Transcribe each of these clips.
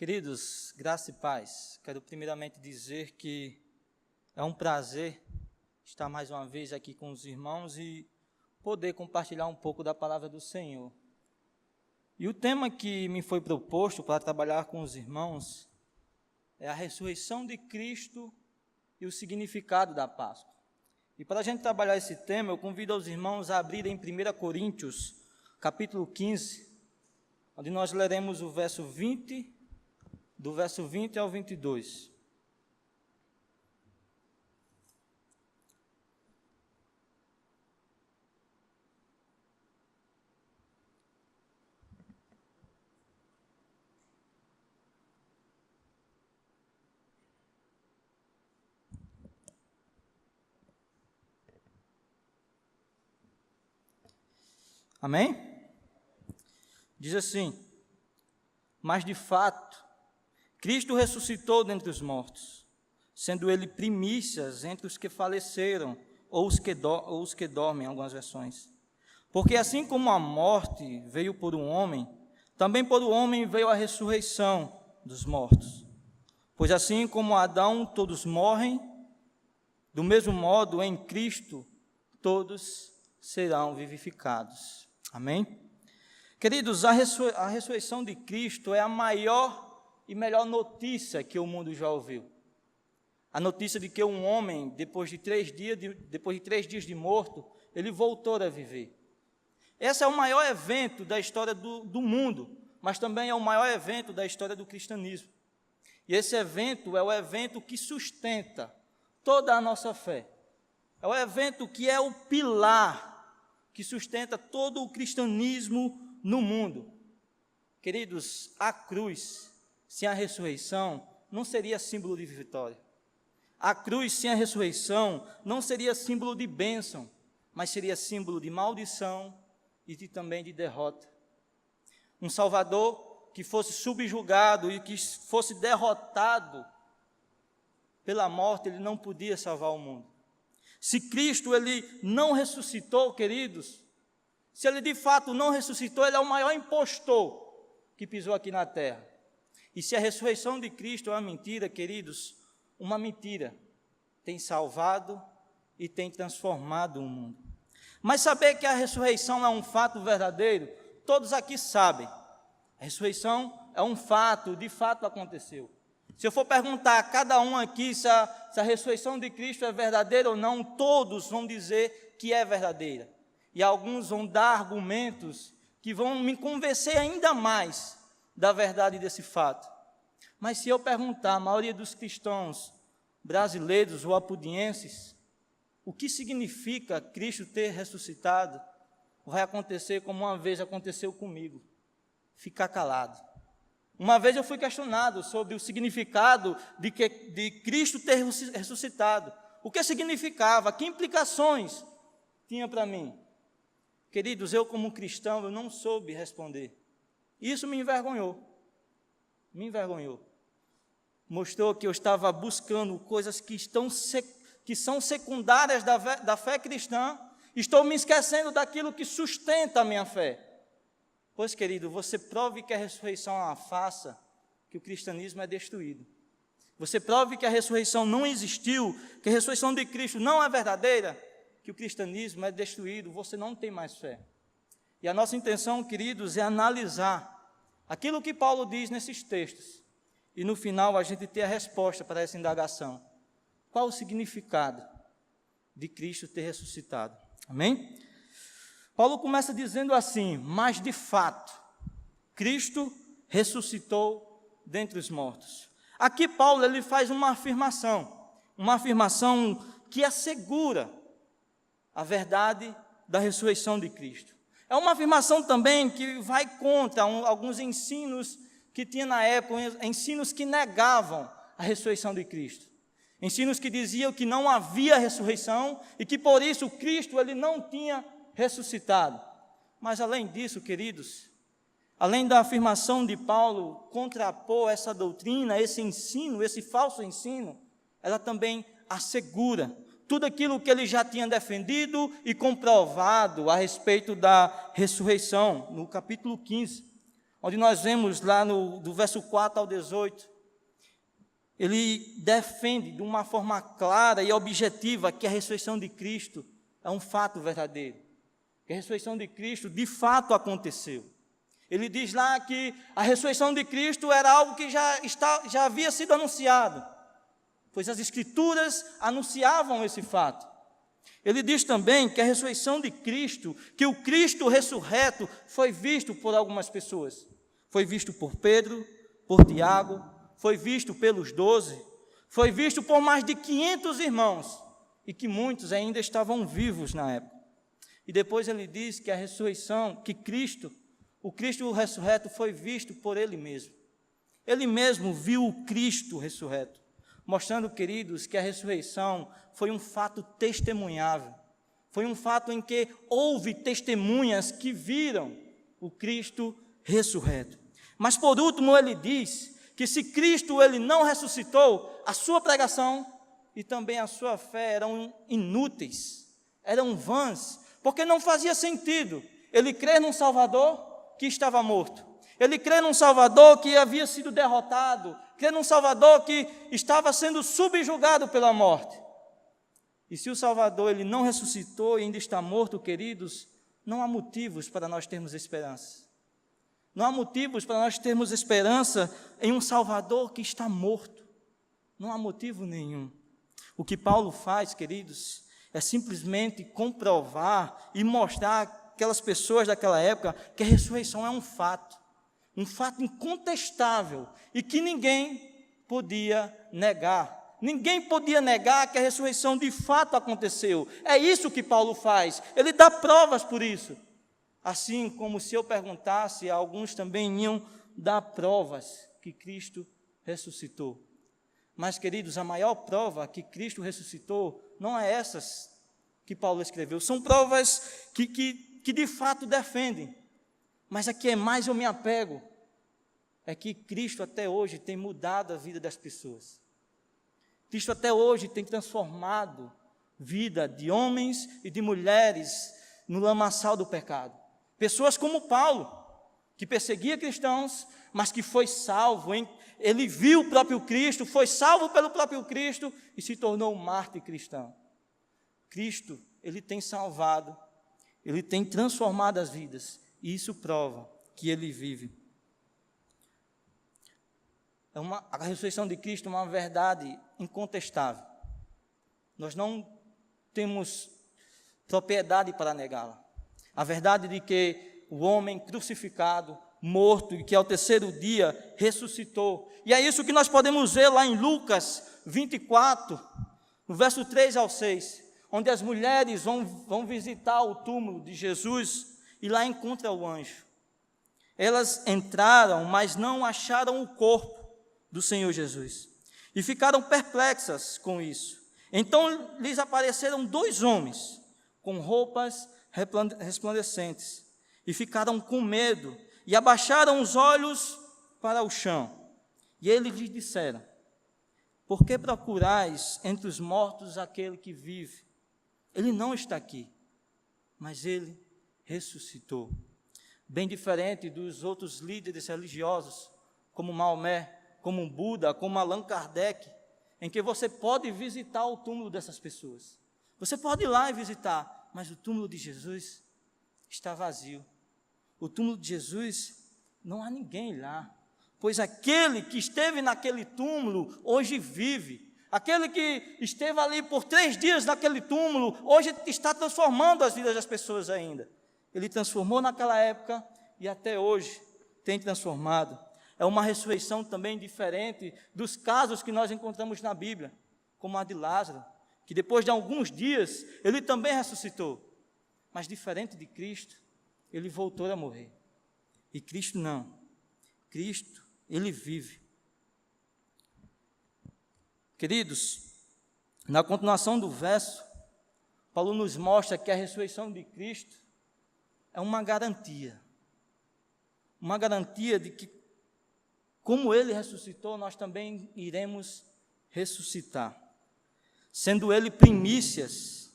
Queridos, graça e paz. Quero primeiramente dizer que é um prazer estar mais uma vez aqui com os irmãos e poder compartilhar um pouco da palavra do Senhor. E o tema que me foi proposto para trabalhar com os irmãos é a ressurreição de Cristo e o significado da Páscoa. E para a gente trabalhar esse tema, eu convido os irmãos a abrirem 1 Coríntios, capítulo 15, onde nós leremos o verso 20, do verso 20 ao 22. Amém? Diz assim: mas de fato, Cristo ressuscitou dentre os mortos, sendo ele primícias entre os que faleceram, ou os que dormem, em algumas versões. Porque assim como a morte veio por um homem, também por um homem veio a ressurreição dos mortos. Pois assim como Adão todos morrem, do mesmo modo em Cristo todos serão vivificados. Amém? Queridos, a ressurreição de Cristo é a maior e melhor notícia que o mundo já ouviu. A notícia de que um homem, depois de 3 dias de morto, ele voltou a viver. Esse é o maior evento da história do mundo, mas também é o maior evento da história do cristianismo. E esse evento é o evento que sustenta toda a nossa fé. É o evento que é o pilar que sustenta todo o cristianismo no mundo. Queridos, a cruz, sem a ressurreição, não seria símbolo de vitória. A cruz, sem a ressurreição, não seria símbolo de bênção, mas seria símbolo de maldição e também de derrota. Um Salvador que fosse subjugado e que fosse derrotado pela morte, ele não podia salvar o mundo. Se Cristo ele não ressuscitou, queridos, se ele de fato não ressuscitou, ele é o maior impostor que pisou aqui na terra. E se a ressurreição de Cristo é uma mentira, queridos, uma mentira tem salvado e tem transformado o mundo. Mas saber que a ressurreição é um fato verdadeiro, todos aqui sabem. A ressurreição é um fato, de fato aconteceu. Se eu for perguntar a cada um aqui se a ressurreição de Cristo é verdadeira ou não, todos vão dizer que é verdadeira. E alguns vão dar argumentos que vão me convencer ainda mais da verdade desse fato. Mas se eu perguntar a maioria dos cristãos brasileiros ou apudienses, o que significa Cristo ter ressuscitado, vai acontecer como uma vez aconteceu comigo, ficar calado. Uma vez eu fui questionado sobre o significado de Cristo ter ressuscitado. O que significava? Que implicações tinha para mim? Queridos, eu como cristão, eu não soube responder. Isso me envergonhou. Me envergonhou. Mostrou que eu estava buscando coisas que são secundárias da fé cristã. Estou me esquecendo daquilo que sustenta a minha fé. Pois, querido, você prove que a ressurreição é uma farsa, que o cristianismo é destruído. Você prove que a ressurreição não existiu, que a ressurreição de Cristo não é verdadeira, que o cristianismo é destruído, você não tem mais fé. E a nossa intenção, queridos, é analisar aquilo que Paulo diz nesses textos. E no final a gente ter a resposta para essa indagação. Qual o significado de Cristo ter ressuscitado? Amém? Paulo começa dizendo assim: mas de fato, Cristo ressuscitou dentre os mortos. Aqui Paulo ele faz uma afirmação que assegura a verdade da ressurreição de Cristo. É uma afirmação também que vai contra alguns ensinos que tinha na época, ensinos que negavam a ressurreição de Cristo. Ensinos que diziam que não havia ressurreição e que por isso Cristo ele não tinha ressuscitado. Mas além disso, queridos, além da afirmação de Paulo contrapor essa doutrina, esse ensino, esse falso ensino, ela também assegura tudo aquilo que ele já tinha defendido e comprovado a respeito da ressurreição, no capítulo 15, onde nós vemos lá do verso 4 ao 18, ele defende de uma forma clara e objetiva que a ressurreição de Cristo é um fato verdadeiro, que a ressurreição de Cristo de fato aconteceu. Ele diz lá que a ressurreição de Cristo era algo que já havia sido anunciado, pois as Escrituras anunciavam esse fato. Ele diz também que a ressurreição de Cristo, que o Cristo ressurreto foi visto por algumas pessoas. Foi visto por Pedro, por Tiago, foi visto pelos 12, foi visto por mais de 500 irmãos, e que muitos ainda estavam vivos na época. E depois ele diz que a ressurreição, que o Cristo ressurreto foi visto por ele mesmo. Ele mesmo viu o Cristo ressurreto, mostrando, queridos, que a ressurreição foi um fato testemunhável. Foi um fato em que houve testemunhas que viram o Cristo ressurreto. Mas, por último, ele diz que se Cristo ele não ressuscitou, a sua pregação e também a sua fé eram inúteis, eram vãs, porque não fazia sentido ele crer num Salvador que estava morto, ele crer num Salvador que havia sido derrotado, crer num Salvador que estava sendo subjugado pela morte. E se o Salvador ele não ressuscitou e ainda está morto, queridos, não há motivos para nós termos esperança. Não há motivos para nós termos esperança em um Salvador que está morto. Não há motivo nenhum. O que Paulo faz, queridos, é simplesmente comprovar e mostrar àquelas pessoas daquela época que a ressurreição é um fato incontestável e que ninguém podia negar. Ninguém podia negar que a ressurreição de fato aconteceu. É isso que Paulo faz. Ele dá provas por isso. Assim como se eu perguntasse, alguns também iam dar provas que Cristo ressuscitou. Mas, queridos, a maior prova que Cristo ressuscitou não é essas que Paulo escreveu. São provas que de fato defendem. Mas a que é mais eu me apego é que Cristo até hoje tem mudado a vida das pessoas. Cristo até hoje tem transformado vida de homens e de mulheres no lamaçal do pecado. Pessoas como Paulo, que perseguia cristãos, mas que foi salvo, hein? Ele viu o próprio Cristo, foi salvo pelo próprio Cristo e se tornou um mártir cristão. Cristo, ele tem salvado, ele tem transformado as vidas, e isso prova que ele vive. A ressurreição de Cristo é uma verdade incontestável. Nós não temos propriedade para negá-la. A verdade de que o homem crucificado, morto, e que ao terceiro dia ressuscitou. E é isso que nós podemos ver lá em Lucas 24, no verso 3 ao 6, onde as mulheres vão visitar o túmulo de Jesus e lá encontram o anjo. Elas entraram, mas não acharam o corpo do Senhor Jesus, e ficaram perplexas com isso. Então lhes apareceram 2 homens, com roupas resplandecentes, e ficaram com medo, e abaixaram os olhos para o chão. E eles lhes disseram: por que procurais entre os mortos aquele que vive? Ele não está aqui, mas ele ressuscitou. Bem diferente dos outros líderes religiosos, como Maomé, como Buda, como Allan Kardec, em que você pode visitar o túmulo dessas pessoas. Você pode ir lá e visitar, mas o túmulo de Jesus está vazio. O túmulo de Jesus, não há ninguém lá, pois aquele que esteve naquele túmulo, hoje vive. Aquele que esteve ali por 3 dias naquele túmulo, hoje está transformando as vidas das pessoas ainda. Ele transformou naquela época e até hoje tem transformado. É uma ressurreição também diferente dos casos que nós encontramos na Bíblia, como a de Lázaro, que depois de alguns dias, ele também ressuscitou. Mas diferente de Cristo, ele voltou a morrer. E Cristo não. Cristo, ele vive. Queridos, na continuação do verso, Paulo nos mostra que a ressurreição de Cristo é uma garantia de que, como ele ressuscitou, nós também iremos ressuscitar, sendo ele primícias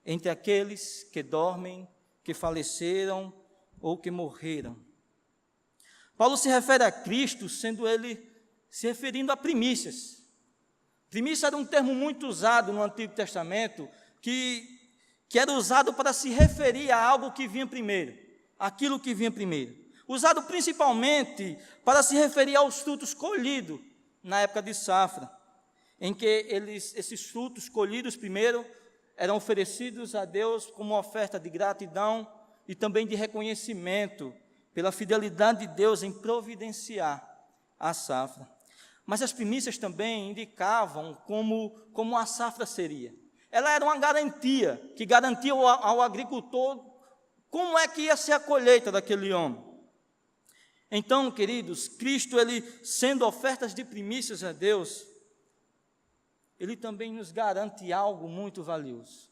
entre aqueles que dormem, que faleceram ou que morreram. Paulo se refere a Cristo, sendo ele se referindo a primícias. Primícia era um termo muito usado no Antigo Testamento, que era usado para se referir a algo que vinha primeiro, aquilo que vinha primeiro. Usado principalmente para se referir aos frutos colhidos na época de safra, em que esses frutos colhidos primeiro eram oferecidos a Deus como oferta de gratidão e também de reconhecimento pela fidelidade de Deus em providenciar a safra. Mas as primícias também indicavam como a safra seria. Ela era uma garantia, que garantia ao agricultor como é que ia ser a colheita daquele homem. Então, queridos, Cristo, ele sendo ofertas de primícias a Deus, ele também nos garante algo muito valioso.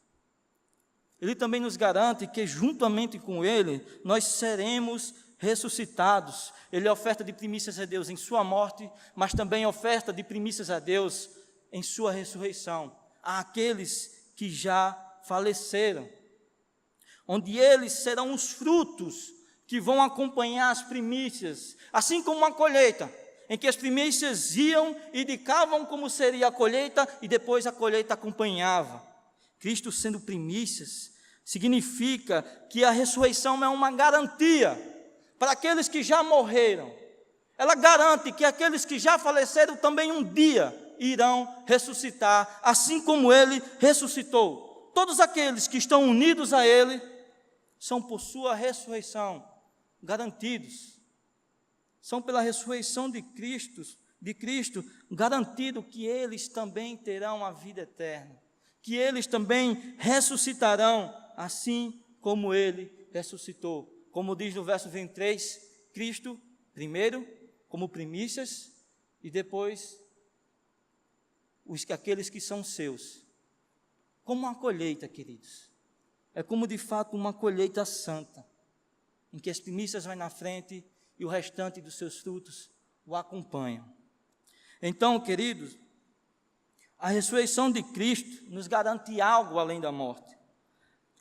Ele também nos garante que, juntamente com ele, nós seremos ressuscitados. Ele é oferta de primícias a Deus em sua morte, mas também oferta de primícias a Deus em sua ressurreição, àqueles que já faleceram, onde eles serão os frutos que vão acompanhar as primícias, assim como uma colheita, em que as primícias iam e indicavam como seria a colheita, e depois a colheita acompanhava. Cristo sendo primícias, significa que a ressurreição é uma garantia para aqueles que já morreram. Ela garante que aqueles que já faleceram também um dia irão ressuscitar, assim como ele ressuscitou. Todos aqueles que estão unidos a ele são por sua ressurreição garantidos. São pela ressurreição de Cristo garantido que eles também terão a vida eterna, que eles também ressuscitarão, assim como ele ressuscitou. Como diz no verso 23, Cristo, primeiro, como primícias, e depois aqueles que são seus. Como uma colheita, queridos. É como de fato uma colheita santa, em que as primícias vão na frente e o restante dos seus frutos o acompanham. Então, queridos, a ressurreição de Cristo nos garante algo além da morte.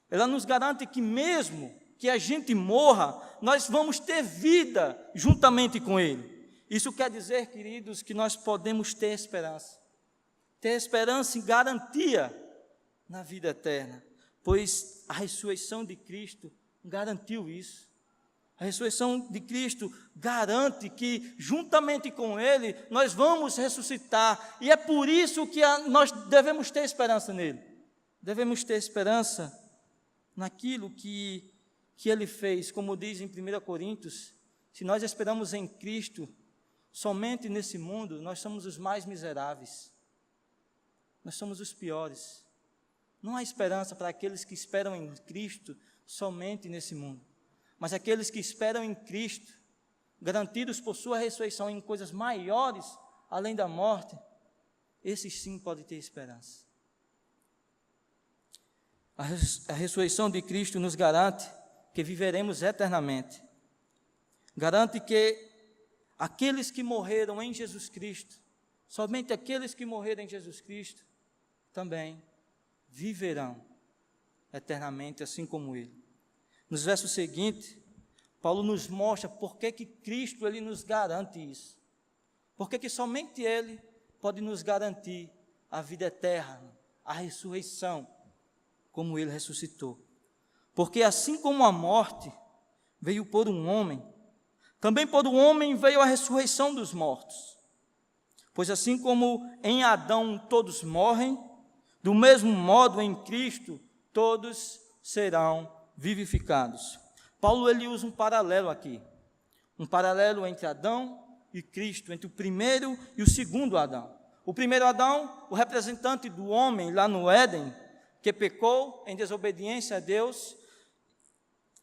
Ela nos garante que mesmo que a gente morra, nós vamos ter vida juntamente com Ele. Isso quer dizer, queridos, que nós podemos ter esperança e garantia na vida eterna, pois a ressurreição de Cristo garantiu isso. A ressurreição de Cristo garante que, juntamente com Ele, nós vamos ressuscitar, e é por isso que nós devemos ter esperança nele. Devemos ter esperança naquilo que Ele fez, como diz em 1 Coríntios, se nós esperamos em Cristo, somente nesse mundo, nós somos os mais miseráveis, nós somos os piores. Não há esperança para aqueles que esperam em Cristo somente nesse mundo, mas aqueles que esperam em Cristo, garantidos por sua ressurreição em coisas maiores, além da morte, esses sim podem ter esperança. A ressurreição de Cristo nos garante que viveremos eternamente. Garante que aqueles que morreram em Jesus Cristo, somente aqueles que morreram em Jesus Cristo, também viverão eternamente, assim como Ele. Nos versos seguintes, Paulo nos mostra por que Cristo ele nos garante isso. Por que somente Ele pode nos garantir a vida eterna, a ressurreição, como Ele ressuscitou. Porque assim como a morte veio por um homem, também por um homem veio a ressurreição dos mortos. Pois assim como em Adão todos morrem, do mesmo modo em Cristo todos serão vivificados. Paulo ele usa um paralelo aqui, um paralelo entre Adão e Cristo, entre o primeiro e o segundo Adão. O primeiro Adão, o representante do homem lá no Éden, que pecou em desobediência a Deus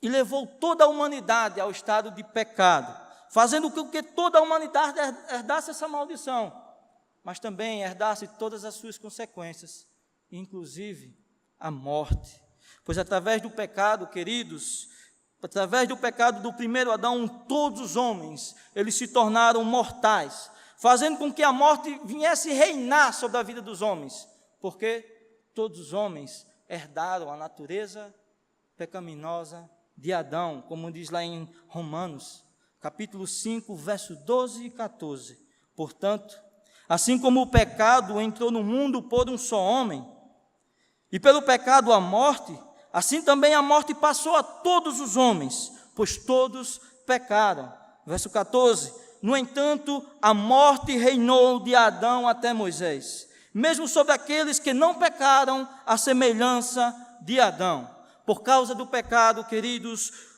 e levou toda a humanidade ao estado de pecado, fazendo com que toda a humanidade herdasse essa maldição, mas também herdasse todas as suas consequências, inclusive a morte. Pois através do pecado, queridos, através do pecado do primeiro Adão, todos os homens, eles se tornaram mortais, fazendo com que a morte viesse reinar sobre a vida dos homens, porque todos os homens herdaram a natureza pecaminosa de Adão, como diz lá em Romanos, capítulo 5, verso 12 e 14. Portanto, assim como o pecado entrou no mundo por um só homem, e pelo pecado a morte, assim também a morte passou a todos os homens, pois todos pecaram. Verso 14. No entanto, a morte reinou de Adão até Moisés, mesmo sobre aqueles que não pecaram, à semelhança de Adão. Por causa do pecado, queridos,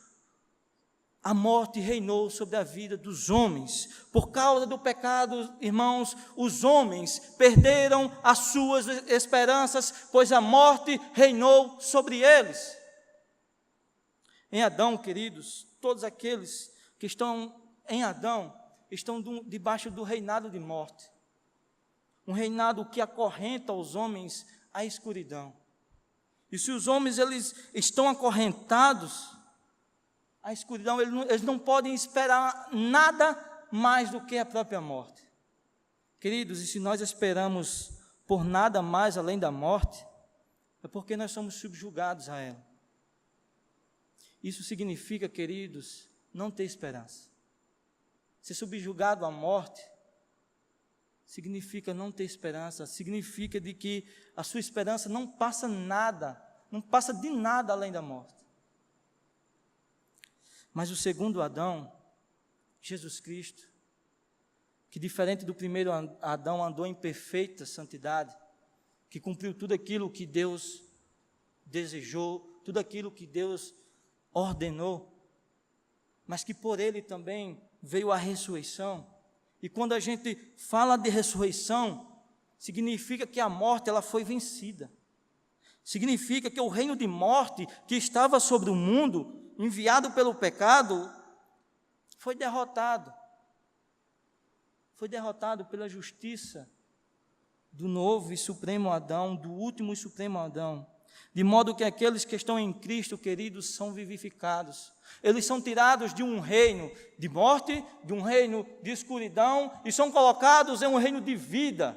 a morte reinou sobre a vida dos homens. Por causa do pecado, irmãos, os homens perderam as suas esperanças, pois a morte reinou sobre eles. Em Adão, queridos, todos aqueles que estão em Adão estão debaixo do reinado de morte. Um reinado que acorrenta os homens à escuridão. E se os homens eles estão acorrentados à escuridão, eles não podem esperar nada mais do que a própria morte. Queridos, e se nós esperamos por nada mais além da morte, é porque nós somos subjugados a ela. Isso significa, queridos, não ter esperança. Ser subjugado à morte significa não ter esperança, significa de que a sua esperança não passa nada, não passa de nada além da morte. Mas o segundo Adão, Jesus Cristo, que diferente do primeiro Adão andou em perfeita santidade, que cumpriu tudo aquilo que Deus desejou, tudo aquilo que Deus ordenou, mas que por ele também veio a ressurreição. E quando a gente fala de ressurreição, significa que a morte ela foi vencida. Significa que o reino de morte que estava sobre o mundo, enviado pelo pecado, foi derrotado. Foi derrotado pela justiça do novo e supremo Adão, do último e supremo Adão. De modo que aqueles que estão em Cristo, queridos, são vivificados. Eles são tirados de um reino de morte, de um reino de escuridão, e são colocados em um reino de vida,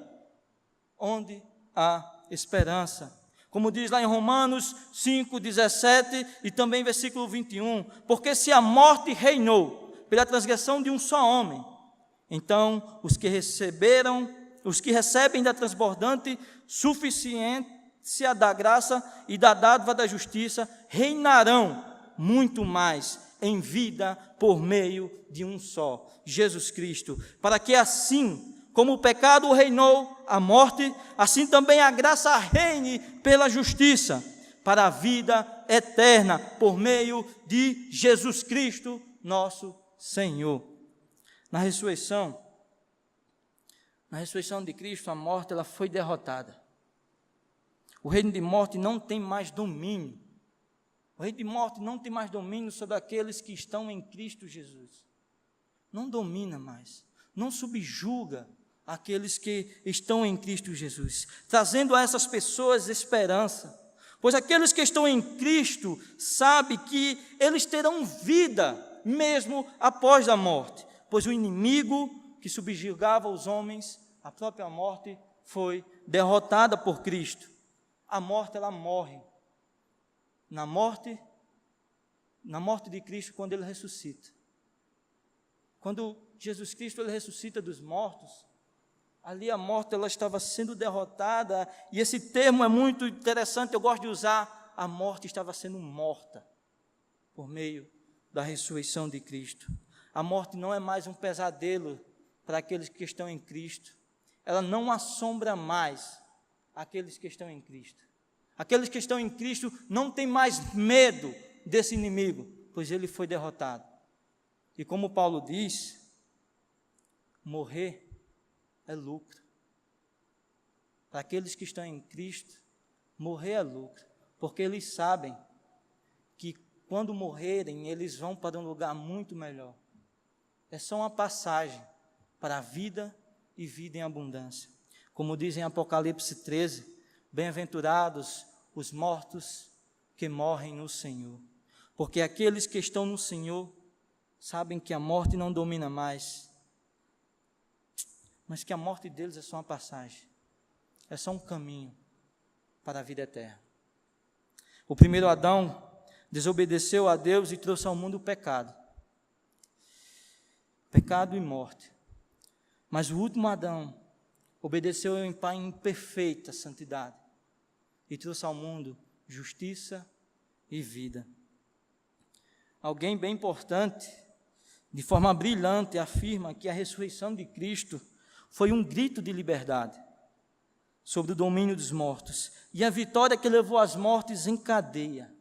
onde há esperança. Como diz lá em Romanos 5, 17 e também versículo 21, porque se a morte reinou pela transgressão de um só homem, então os que recebem da transbordante suficiência da graça e da dádiva da justiça, reinarão muito mais em vida por meio de um só, Jesus Cristo, para que assim como o pecado reinou a morte, assim também a graça reine pela justiça, para a vida eterna, por meio de Jesus Cristo, nosso Senhor. Na ressurreição de Cristo, a morte ela foi derrotada. O reino de morte não tem mais domínio. O reino de morte não tem mais domínio sobre aqueles que estão em Cristo Jesus. Não domina mais, não subjuga aqueles que estão em Cristo Jesus, trazendo a essas pessoas esperança, pois aqueles que estão em Cristo sabem que eles terão vida mesmo após a morte, pois o inimigo que subjugava os homens, a própria morte, foi derrotada por Cristo. A morte, ela morre. Na morte de Cristo, quando Ele ressuscita. Quando Jesus Cristo ele ressuscita dos mortos, ali a morte ela estava sendo derrotada, e esse termo é muito interessante, eu gosto de usar, a morte estava sendo morta, por meio da ressurreição de Cristo. A morte não é mais um pesadelo para aqueles que estão em Cristo, ela não assombra mais aqueles que estão em Cristo. Aqueles que estão em Cristo não têm mais medo desse inimigo, pois ele foi derrotado. E como Paulo diz, morrer é lucro. Para aqueles que estão em Cristo, morrer é lucro, porque eles sabem que quando morrerem, eles vão para um lugar muito melhor. É só uma passagem para a vida e vida em abundância. Como diz em Apocalipse 13, bem-aventurados os mortos que morrem no Senhor, porque aqueles que estão no Senhor sabem que a morte não domina mais, mas que a morte deles é só uma passagem, é só um caminho para a vida eterna. O primeiro Adão desobedeceu a Deus e trouxe ao mundo o pecado. pecado e morte. Mas o último Adão obedeceu em Pai em perfeita santidade e trouxe ao mundo justiça e vida. Alguém bem importante, de forma brilhante, afirma que a ressurreição de Cristo foi um grito de liberdade sobre o domínio dos mortos e a vitória que levou as mortes em cadeia.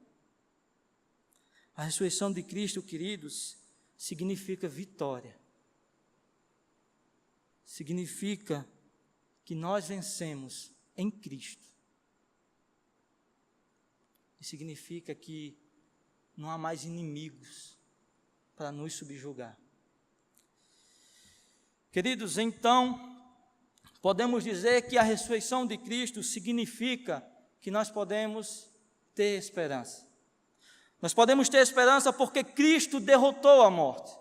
A ressurreição de Cristo, queridos, significa vitória. Significa que nós vencemos em Cristo. E significa que não há mais inimigos para nos subjugar. Queridos, então, podemos dizer que a ressurreição de Cristo significa que nós podemos ter esperança. Nós podemos ter esperança porque Cristo derrotou a morte.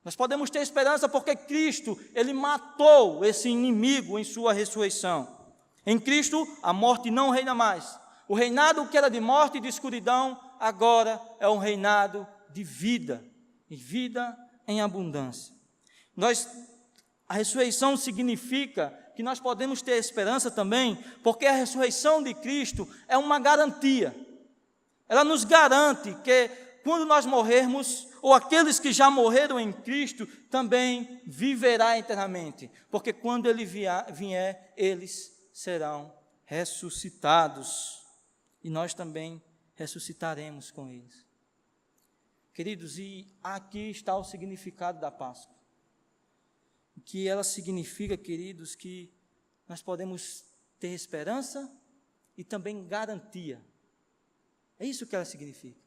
Nós podemos ter esperança porque Cristo, Ele matou esse inimigo em sua ressurreição. Em Cristo, a morte não reina mais. O reinado que era de morte e de escuridão, agora é um reinado de vida, e vida em abundância. A ressurreição significa que nós podemos ter esperança também, porque a ressurreição de Cristo é uma garantia. Ela nos garante que quando nós morrermos, ou aqueles que já morreram em Cristo, também viverá eternamente, porque quando Ele vier, eles serão ressuscitados, e nós também ressuscitaremos com eles. Queridos, e aqui está o significado da Páscoa, que ela significa, queridos, que nós podemos ter esperança e também garantia. É isso que ela significa.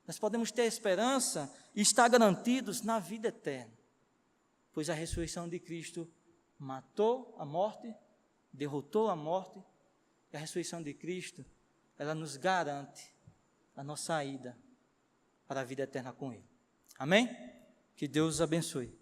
Nós podemos ter esperança e estar garantidos na vida eterna, pois a ressurreição de Cristo matou a morte, derrotou a morte, e a ressurreição de Cristo, ela nos garante a nossa ida para a vida eterna com Ele. Amém? Que Deus os abençoe.